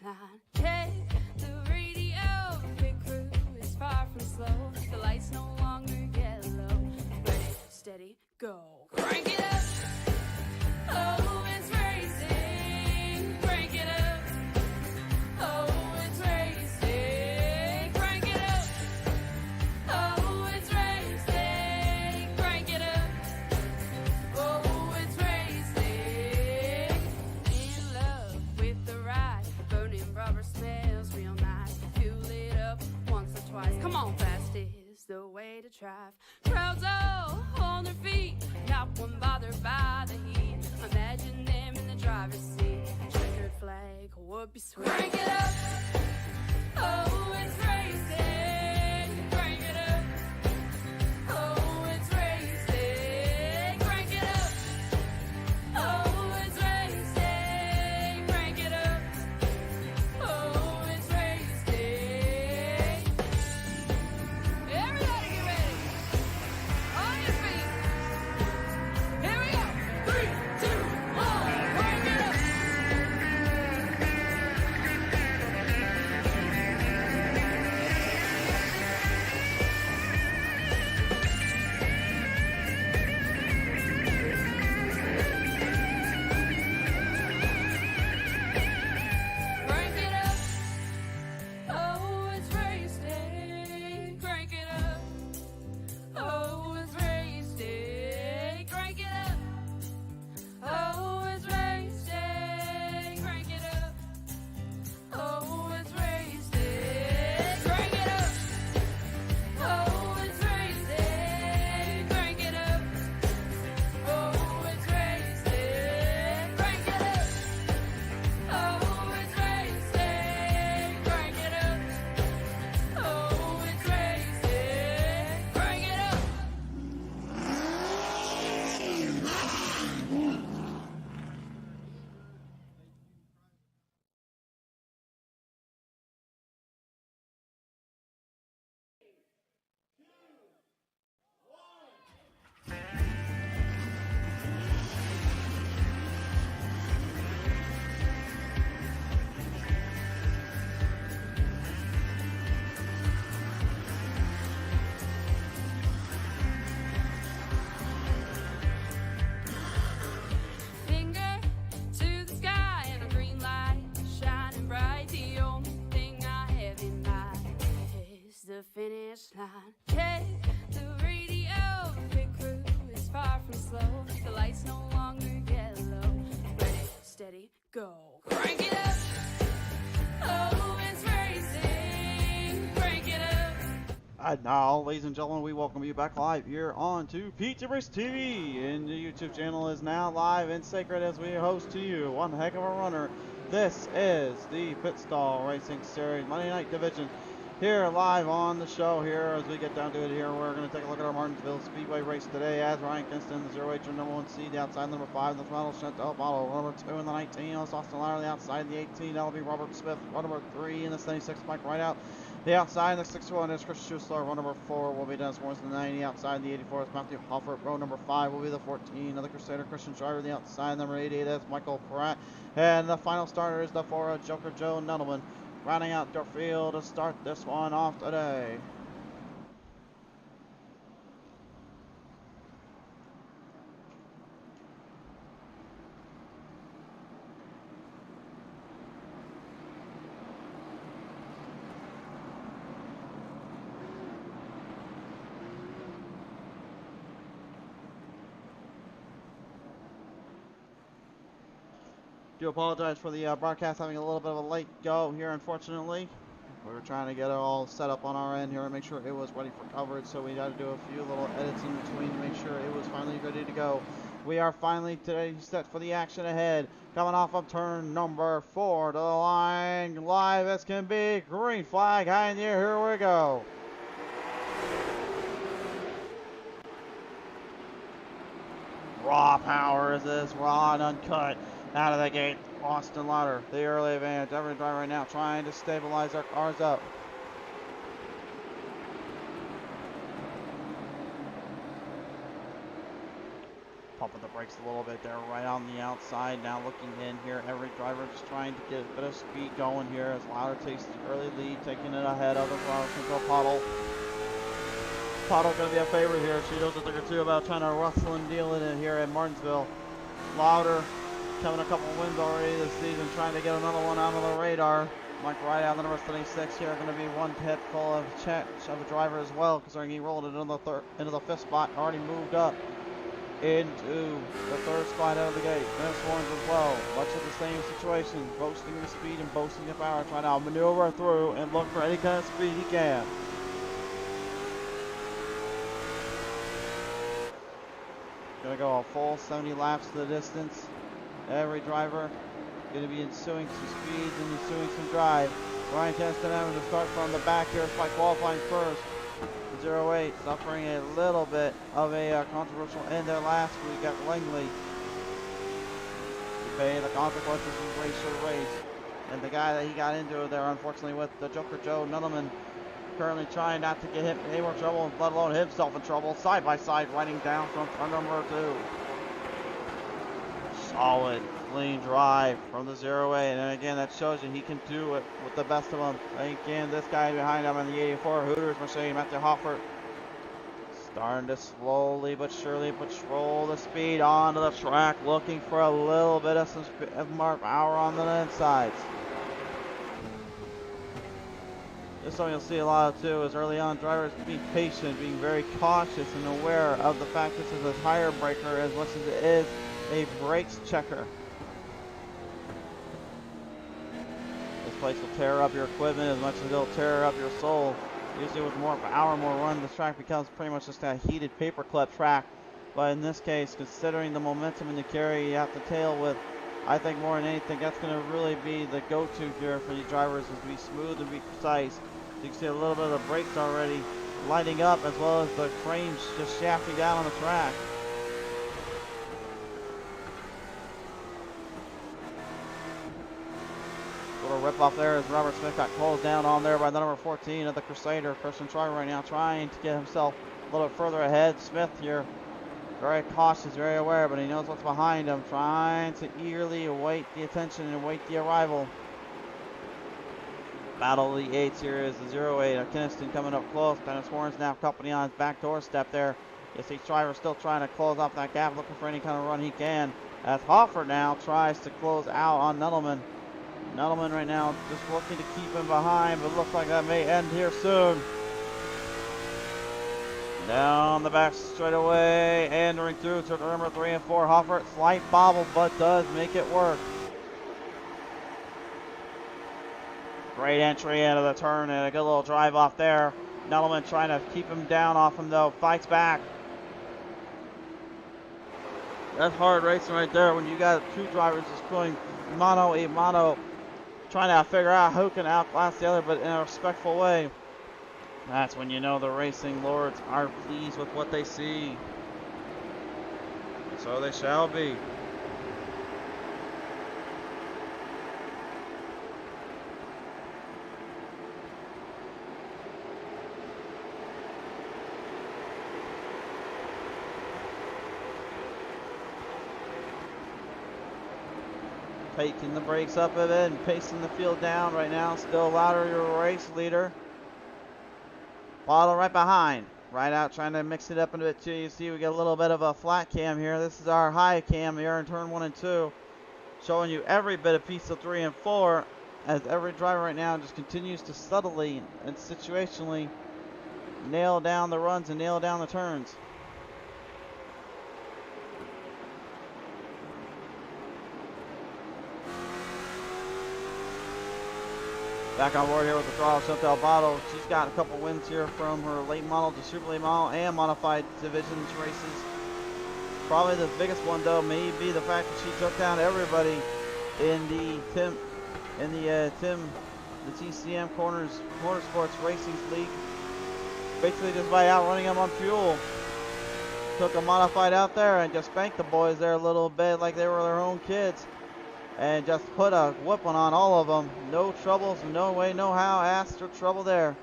line. Check the radio, pit crew is far from slow. The lights no longer yellow. Ready, steady, go. Crank it up. Oh, it's racing. Crank it up. Oh, it's racing. Crank it up. Oh, it's racing. Crank it up. Oh, it's racing. In love with the ride. Burning rubber smells real nice. Fuel it up once or twice. Come on, fast is the way to drive. Crowds all on their feet. Not one bothered by the heat. Imagine them in the driver's seat. Checkered flag would be sweet. Crank it up. Oh, it's racing. Crank it up. Oh, it's racing. Crank it up. Oh, it's racing. Crank it up. Oh, it's racing. Everybody get ready. On your feet. Here we go. 3, 2, 1. Crank it up. Crank it up. Oh, it's racing. Crank it up. Oh, it's racing. Crank it up. Oh, it's racing. Crank it up. Oh, it's racing. Crank it up. Oh, it's racing. Crank it up. Oh, it's racing. Crank it up. Oh, it's racing. Crank it up. Oh, it's racing. Crank it up. Finger to the sky and a green light shining bright. The only thing I have in mind is the finish line. Check the radio, pit crew is far from slow. The lights no longer yellow. Ready, steady, go. Crank it up. Oh, it's racing. Crank it up. And now, ladies and gentlemen, we welcome you back live here on to Pizza Race TV. And the YouTube channel is now live and sacred as we host to you one heck of a runner. This is the Pit Stall Racing Series Monday Night Division here live on the show here as we get down to it here. We're going to take a look at our Martinsville Speedway race today as Ryan Kinston, the 0H number 1 seed, the outside number 5, the throttle Chantel Bottle, number 2 in the 19, Austin Lyer, the outside the 18, that'll be Robert Smith, run number 3 in the 76, Mike right out. The outside, the 61 is Chris Schussler. Row number 4 will be Dennis Morrison. The 90 outside, the 84 is Matthew Hoffert. Row number 5 will be the 14 of the Crusader Christian Driver. The outside, number 88 is Michael Pratt. And the final starter is the 4 Joker Joe Nudelman. Rounding out their field to start this one off today. Do apologize for the broadcast having a little bit of a late go here, unfortunately. We were trying to get it all set up on our end here and make sure it was ready for coverage, so we had to do a few little edits in between to make sure it was finally ready to go. We are finally today set for the action ahead. Coming off of turn number 4 to the line, live as can be. Green flag high in the air. Here we go. Raw power is this, raw and uncut. Out of the gate, Austin Lauder, the early advantage. Every driver right now trying to stabilize their cars up. pumping the brakes a little bit there, right on the outside. Now looking in here, every driver just trying to get a bit of speed going here as Louder takes the early lead, taking it ahead of the Pottle. Pottle going to be a favorite here. She knows a thing or two about trying to wrestle and deal in it here at Martinsville. Louder having a couple wins already this season, trying to get another one out of the radar. Mike Wright out the number 36 here, going to be one hit full of a driver as well, considering he rolled it into the fifth spot, already moved up into the third spot out of the gate. Dennis Warrens as well, much of the same situation, boasting the speed and boasting the power, trying to maneuver through and look for any kind of speed he can. Gonna go a full 70 laps to the distance. Every driver going to be ensuing some speeds and ensuing some drive. Ryan Tennison having to start from the back here by qualifying first. 08 suffering a little bit of a controversial end there last week at Langley. To pay the consequences of race or race. And the guy that he got into there, unfortunately, with the Joker Joe Nuttleman, currently trying not to get him in any more trouble, let alone himself in trouble. Side by side, riding down from car number 2. Solid, clean drive from the 08, and again, that shows you he can do it with the best of them. Again, this guy behind him in the 84 Hooters Mercedes, Matthew Hoffert, starting to slowly but surely patrol the speed onto the track, looking for a little bit of some more power on the insides. This one you'll see a lot of too is early on drivers being patient, being very cautious and aware of the fact this is a tire breaker as much as it is a brakes checker. This place will tear up your equipment as much as it'll tear up your soul. Usually with more power, more run, this track becomes pretty much just a heated paperclip track. But in this case, considering the momentum and the carry you have to tail with, I think more than anything, that's going to really be the go-to here for these drivers, is to be smooth and be precise. So you can see a little bit of the brakes already lighting up, as well as the frames just shafting down on the track. Little rip off there as Robert Smith got closed down on there by the number 14 of the Crusader. Christian Troy right now trying to get himself a little bit further ahead. Smith here, very cautious, very aware, but he knows what's behind him. Trying to eagerly await the attention and await the arrival. Battle of the 8s here is the 08 of Kinnison coming up close. Dennis Warren's now company on his back doorstep there. You see Shriver still trying to close off that gap, looking for any kind of run he can. As Hoffer now tries to close out on Nuttleman. Nuttleman right now just looking to keep him behind, but looks like that may end here soon. Down the back straightaway, entering through to number 3 and 4. Hoffer, slight bobble, but does make it work. Great entry into the turn and a good little drive off there. Nuttleman trying to keep him down off him though, fights back. That's hard racing right there when you got two drivers just going mano a mano, trying to figure out who can outlast the other, but in a respectful way. That's when you know the racing lords are pleased with what they see. So they shall be. Taking the brakes up a bit and pacing the field down right now. Still Louder, your race leader. Bottle right behind. Right out trying to mix it up a bit too. You see we get a little bit of a flat cam here. This is our high cam here in turn 1 and 2. Showing you every bit of piece of 3 and 4 as every driver right now just continues to subtly and situationally nail down the runs and nail down the turns. Back on board here with the throttle, Chantel Bottle. She's got a couple wins here from her late model to super late model and modified divisions races. Probably the biggest one though may be the fact that she took down everybody in the TCM Motorsports Racing League. Basically just by outrunning them on fuel. Took a modified out there and just spanked the boys there a little bit like they were their own kids. And just put a whooping on all of them. No troubles, no way, no how. Asked for trouble there.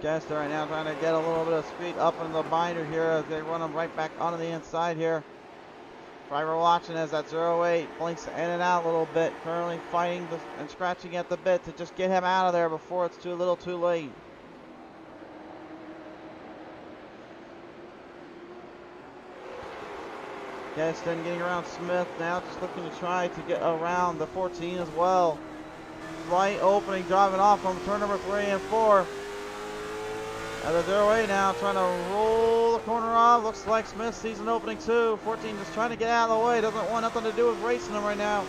Kester right now trying to get a little bit of speed up in the binder here as they run them right back onto the inside here. Driver watching as that 08 blinks in and out a little bit. Currently fighting and scratching at the bit to just get him out of there before it's too little too late. Gaston getting around Smith now, just looking to try to get around the 14 as well. Slight opening, driving off from turn number 3 and 4. At the 08 now, trying to roll the corner off. Looks like Smith sees an opening too. 14 just trying to get out of the way. Doesn't want nothing to do with racing him right now.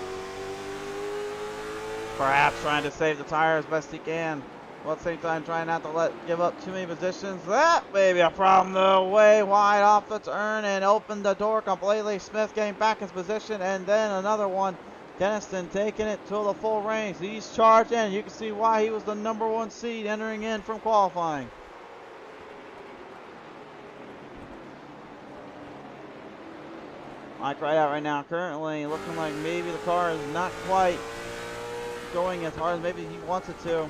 Perhaps trying to save the tire as best he can. While at the same time trying not to give up too many positions. That may be a problem though. Way wide off the turn and opened the door completely. Smith getting back his position, and then another one. Denniston taking it to the full range. He's charged in. You can see why he was the #1 seed entering in from qualifying. Mike right out right now. Currently looking like maybe the car is not quite going as hard as maybe he wants it to.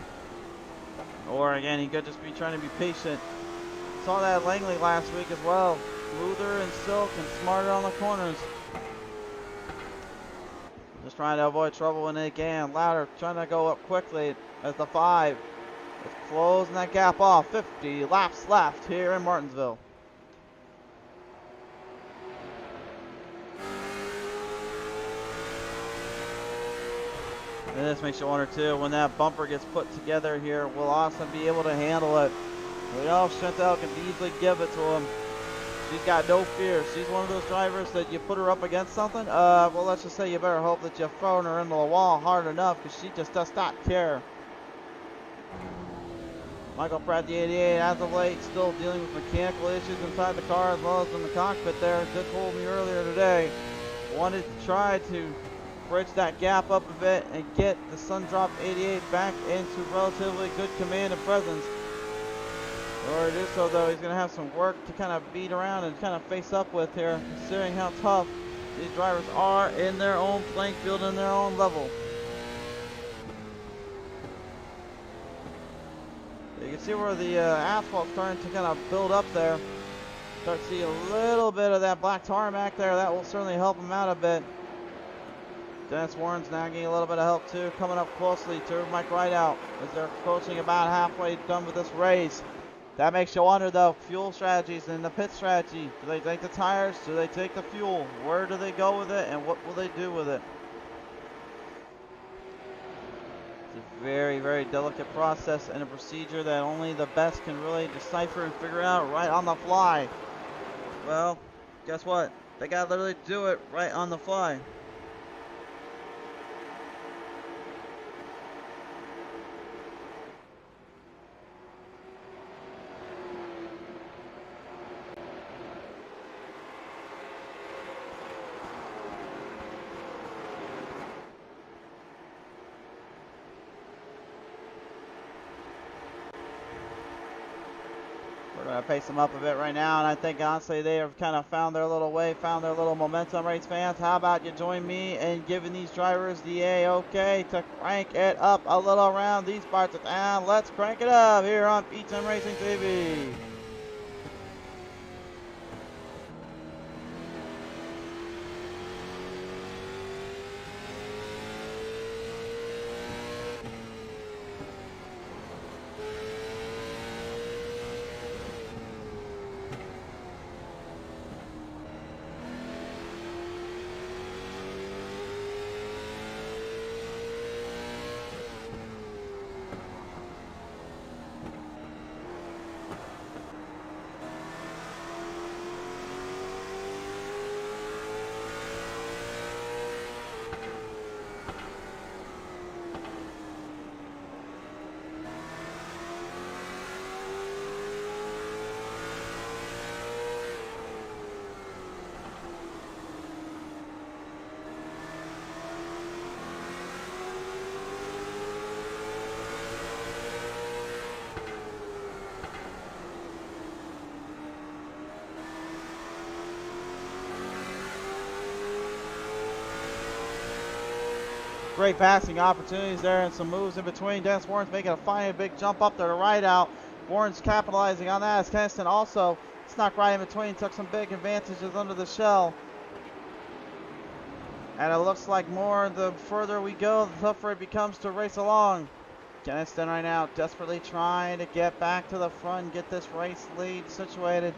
Or again, he could just be trying to be patient. Saw that at Langley last week as well. Smoother and silk and smarter on the corners. Just trying to avoid trouble when they can. Louder trying to go up quickly as the 5 is closing that gap off. 50 laps left here in Martinsville. And this makes you wonder too, when that bumper gets put together here, will Austin be able to handle it? We know Chantel can easily give it to him. She's got no fear. She's one of those drivers that you put her up against something, well, let's just say you better hope that you've thrown her into the wall hard enough, because she just does not care. Michael Pratt, the 88, as of late, still dealing with mechanical issues inside the car as well as in the cockpit there. Did told me earlier today, wanted to try to bridge that gap up a bit and get the Sundrop 88 back into relatively good command and presence. In order to do so though, he's going to have some work to kind of beat around and kind of face up with here, considering how tough these drivers are in their own playing field and their own level. You can see where the asphalt's starting to kind of build up there. Start to see a little bit of that black tarmac there. That will certainly help him out a bit. Dennis Warren's now getting a little bit of help too, coming up closely to Mike Rideout as they're approaching about halfway done with this race. That makes you wonder though, fuel strategies and the pit strategy. Do they take the tires? Do they take the fuel? Where do they go with it, and what will they do with it? It's a very, very delicate process and a procedure that only the best can really decipher and figure out right on the fly. Well, guess what? They gotta literally do it right on the fly. We're going to pace them up a bit right now, and I think honestly they have kind of found their little way, found their little momentum. Race fans, how about you join me in giving these drivers the A-OK to crank it up a little around these parts of town. Let's crank it up here on P10 Racing TV. Great passing opportunities there and some moves in between. Dennis Warren's making a fine big jump up there to right out. Warren's capitalizing on that as Kenston also snuck right in between, took some big advantages under the shell. And it looks like more the further we go, the tougher it becomes to race along. Keniston right now desperately trying to get back to the front and get this race lead situated.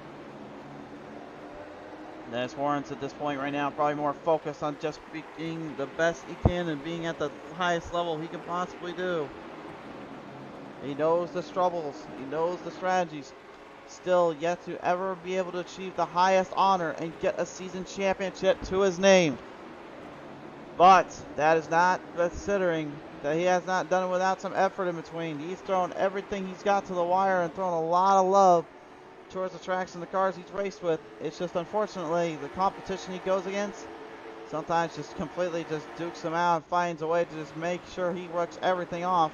Dennis Warren's at this point right now probably more focused on just being the best he can and being at the highest level he can possibly do. He knows the struggles, he knows the strategies. Still yet to ever be able to achieve the highest honor and get a season championship to his name. But that is not considering that he has not done it without some effort in between. He's thrown everything he's got to the wire and thrown a lot of love towards the tracks and the cars he's raced with. It's just unfortunately the competition he goes against sometimes just completely just dukes him out and finds a way to just make sure he works everything off.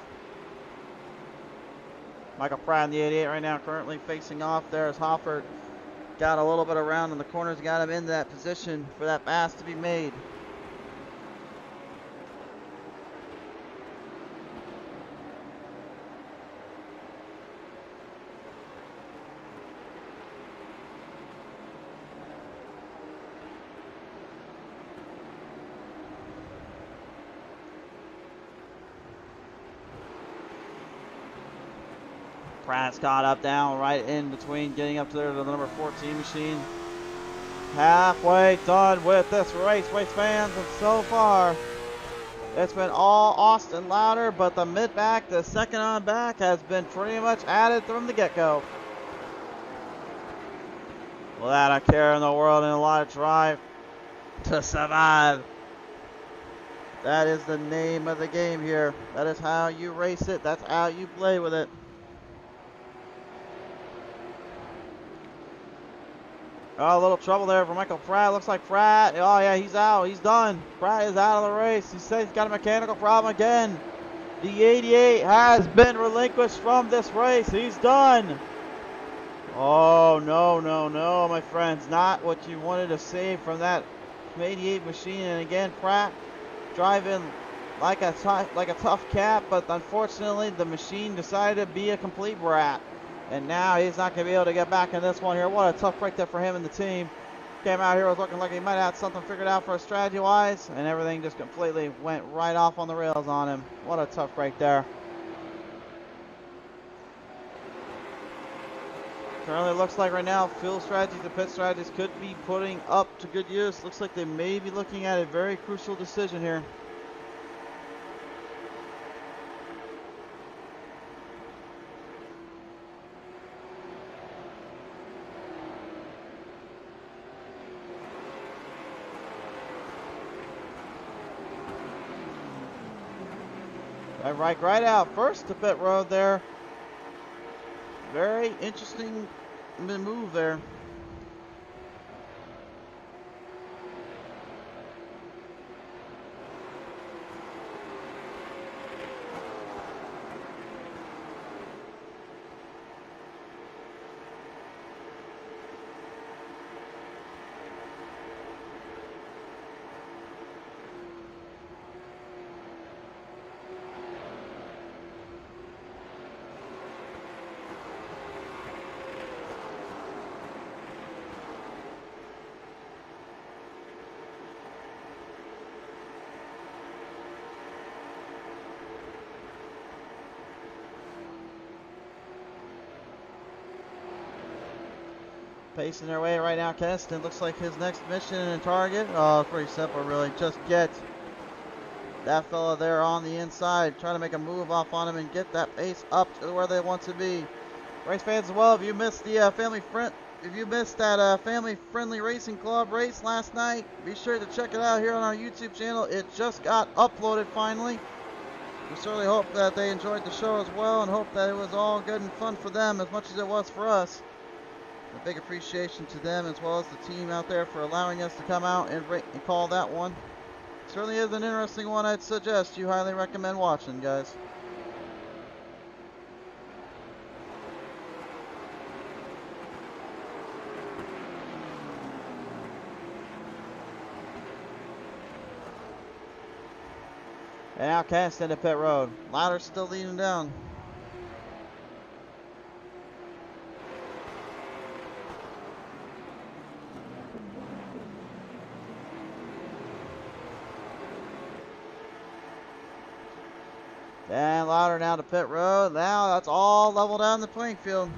Michael Pratt in the 88 right now currently facing off there as Hoffert got a little bit around in the corners, got him into that position for that pass to be made. Pratt's caught up down right in between, getting up to there to the number 14 machine. Halfway done with this race fans, and so far it's been all Austin Louder, but the mid-back, the second on back, has been pretty much added from the get-go. Without a care in the world and a lot of drive to survive. That is the name of the game here. That is how you race it. That's how you play with it. Oh, a little trouble there for Michael Pratt. Looks like Pratt. Oh, yeah, he's out. He's done. Pratt is out of the race. He says he's got a mechanical problem again. The 88 has been relinquished from this race. He's done. Oh, no, no, no, my friends. Not what you wanted to see from that 88 machine. And again, Pratt driving like a tough cat, but unfortunately the machine decided to be a complete brat. And now he's not going to be able to get back in this one here. What a tough break there for him and the team. Came out here, was looking like he might have something figured out for strategy-wise, and everything just completely went right off on the rails on him. What a tough break there. Currently looks like right now fuel strategies and pit strategies could be putting up to good use. Looks like they may be looking at a very crucial decision here. Right out first to pit road there. Very interesting move there. Pacing their way right now, Keniston. Looks like his next mission and target. Oh, it's pretty simple, really. Just get that fella there on the inside. Try to make a move off on him and get that pace up to where they want to be. Race fans as well, if you missed the family friendly racing club race last night, be sure to check it out here on our YouTube channel. It just got uploaded finally. We certainly hope that they enjoyed the show as well, and hope that it was all good and fun for them as much as it was for us. A big appreciation to them as well as the team out there for allowing us to come out and call that one. Certainly is an interesting one. I'd suggest you highly recommend watching, guys. And now cast into pit road. Louder's still leading down. And Louder now to pit road. Now that's all level down the playing field.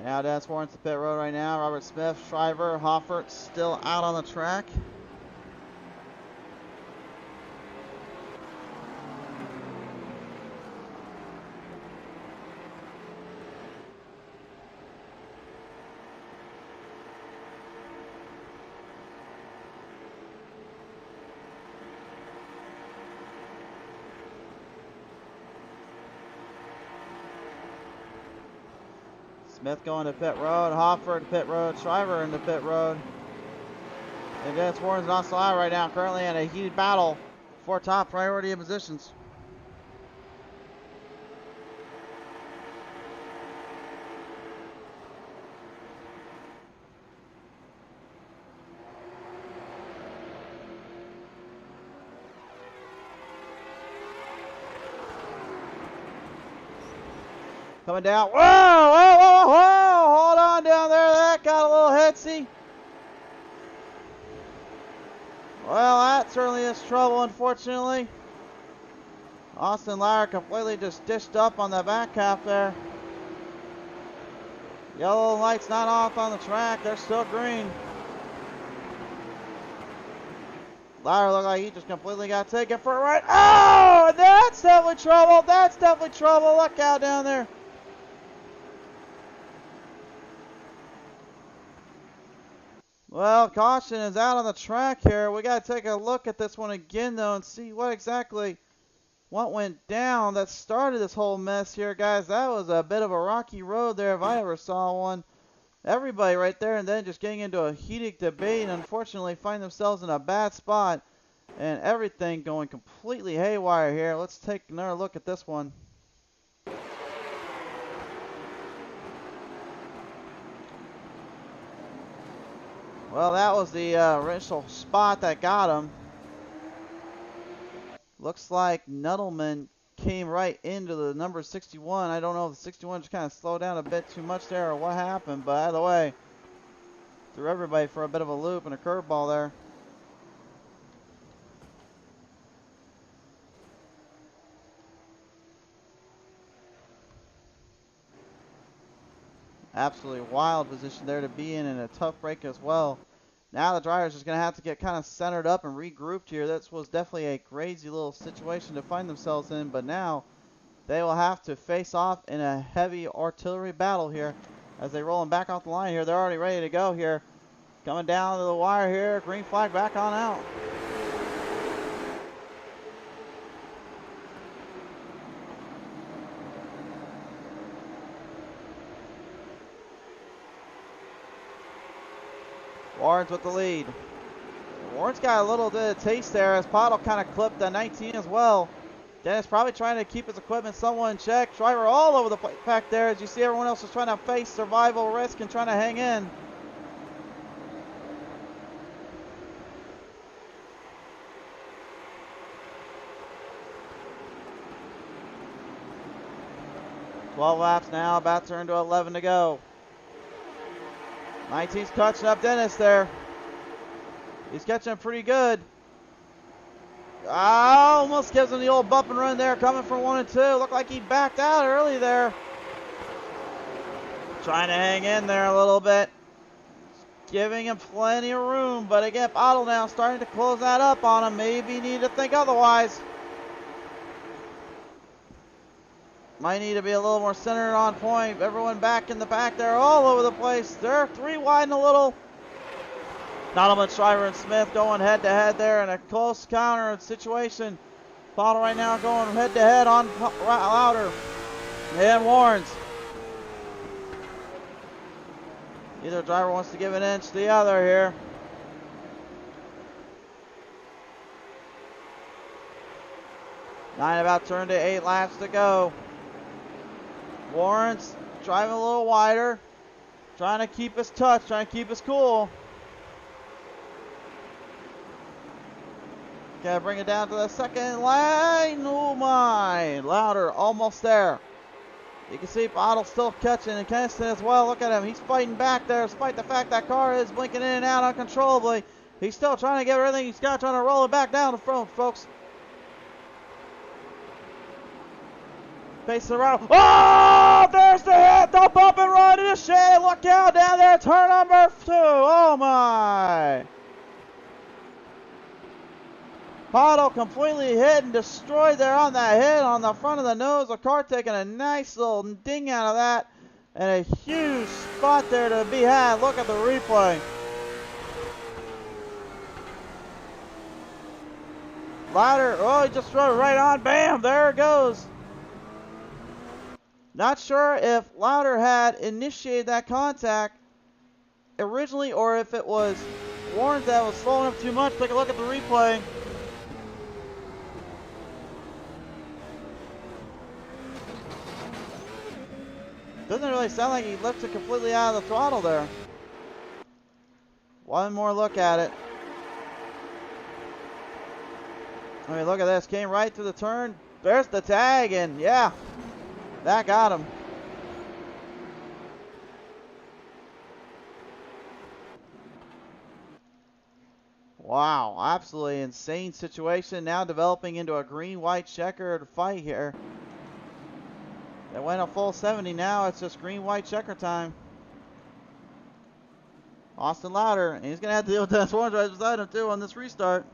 Now Dennis Warren's the pit road right now. Robert Smith, Shriver, Hoffert still out on the track. Smith going to pit road, Hoffert to pit road, Shriver into pit road. And Dennis Warren's not still out right now, currently in a heated battle for top priority of positions. Coming down. Whoa, whoa, whoa, whoa. Hold on down there. That got a little headsy. Well, that certainly is trouble, unfortunately. Austin Lauer completely just dished up on the back half there. Yellow lights not off on the track. They're still green. Lauer looked like he just completely got taken for a ride. Oh, that's definitely trouble. That's definitely trouble. Look out down there. Well, caution is out on the track here. We got to take a look at this one again, though, and see what went down that started this whole mess here, guys. That was a bit of a rocky road there if I ever saw one. Everybody right there and then just getting into a heated debate and unfortunately find themselves in a bad spot and everything going completely haywire here. Let's take another look at this one. Well, that was the initial spot that got him. Looks like Nuttleman came right into the number 61. I don't know if the 61 just kind of slowed down a bit too much there or what happened, but either way, threw everybody for a bit of a loop and a curveball there. Absolutely wild position there to be in and a tough break as well. Now the driver's just going to have to get kind of centered up and regrouped here. This was definitely a crazy little situation to find themselves in, but now they will have to face off in a heavy artillery battle here as they roll them back off the line here. They're already ready to go here. Coming down to the wire here. Green flag back on out. Warren's with the lead. Warren's got a little bit of taste there as Pottle kind of clipped the 19 as well. Dennis probably trying to keep his equipment somewhat in check. Driver all over the pack there as you see everyone else is trying to face survival risk and trying to hang in. "12 laps now, about to turn to 11 to go. 19's catching up Dennis there. He's catching him pretty good. Almost gives him the old bump and run there coming from 1 and 2. Looked like he backed out early there. Trying to hang in there a little bit. Giving him plenty of room. But again, Otto now starting to close that up on him. Maybe need to think otherwise. Might need to be a little more centered on point. Everyone back in the back there all over the place. They're 3 wide and a little. Nottleman, Shriver, and Smith going head to head there in a close counter situation. Pottle right now going head to head on Louder and Warrens. Either driver wants to give an inch to the other here. Nine about turned to 8 laps to go. Warrens driving a little wider. Trying to keep his touch, trying to keep his cool. Gotta bring it down to the second line. Oh my! Louder, almost there. You can see Bottle still catching, and Keniston as well. Look at him. He's fighting back there despite the fact that car is blinking in and out uncontrollably. He's still trying to get everything he's got, trying to roll it back down the front, folks. Face around. Oh, there's the hit. The bump and run in the shade. Look out down there. Turn number 2. Oh my! Bottle completely hit and destroyed there on that hit on the front of the nose. The car taking a nice little ding out of that. And a huge spot there to be had. Look at the replay. Louder. Oh, he just threw it right on. Bam. There it goes. Not sure if Louder had initiated that contact originally or if it was Warren that was slowing up too much. Take a look at the replay. Doesn't really sound like he lifted completely out of the throttle there. One more look at it. I mean, look at this. Came right through the turn. There's the tag, and yeah, that got him. Wow, absolutely insane situation. Now developing into a green-white checkered fight here. They went a full 70. Now it's just green-white checker time. Austin Louder, and he's going to have to deal with Dennis Warren right beside him too on this restart.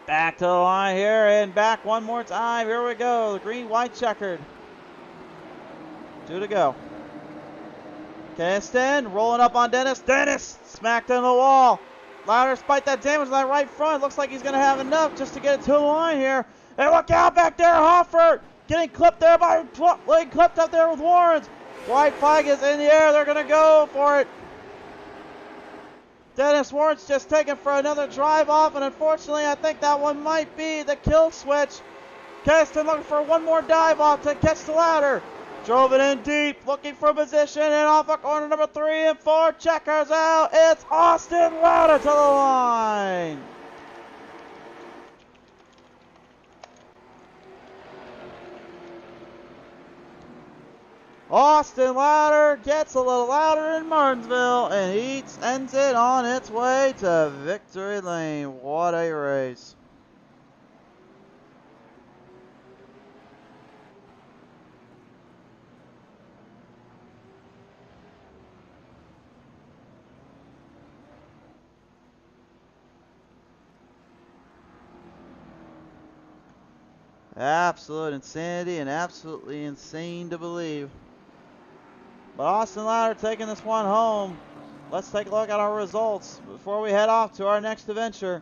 Back to the line here and back one more time. Here we go. The green, white checkered. 2 to go. Keniston rolling up on Dennis. Dennis smacked in the wall. Louder despite that damage on that right front. Looks like he's going to have enough just to get it to the line here. And look out back there. Hoffert getting clipped there by clipped up there with Warrens. White flag is in the air. They're going to go for it. Dennis Warren's just taken for another drive off, and unfortunately, I think that one might be the kill switch. Keniston looking for one more dive off to catch the Louder. Drove it in deep, looking for position, and off of corner number 3 and 4. Checkers out. It's Austin Louder to the line. Austin Louder gets a little louder in Martinsville, and he ends it on its way to victory lane. What a race. Absolute insanity and absolutely insane to believe. But Austin Louder taking this one home. Let's take a look at our results before we head off to our next adventure.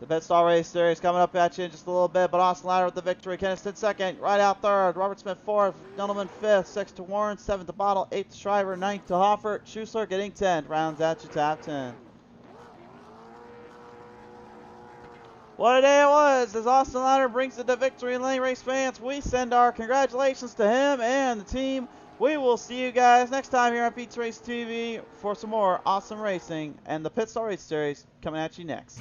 The Pit Stall Race Series coming up at you in just a little bit, but Austin Louder with the victory. Keniston second, right out third. Robert Smith fourth, Gentleman fifth, sixth to Warren, seventh to Bottle, eighth to Shriver, ninth to Hoffert. Schuessler getting 10th, rounds out your top 10. What a day it was as Austin Louder brings it to victory lane. Race fans, we send our congratulations to him and the team. We will see you guys next time here on Pete's Race TV for some more awesome racing and the Pit Stall Race Series coming at you next.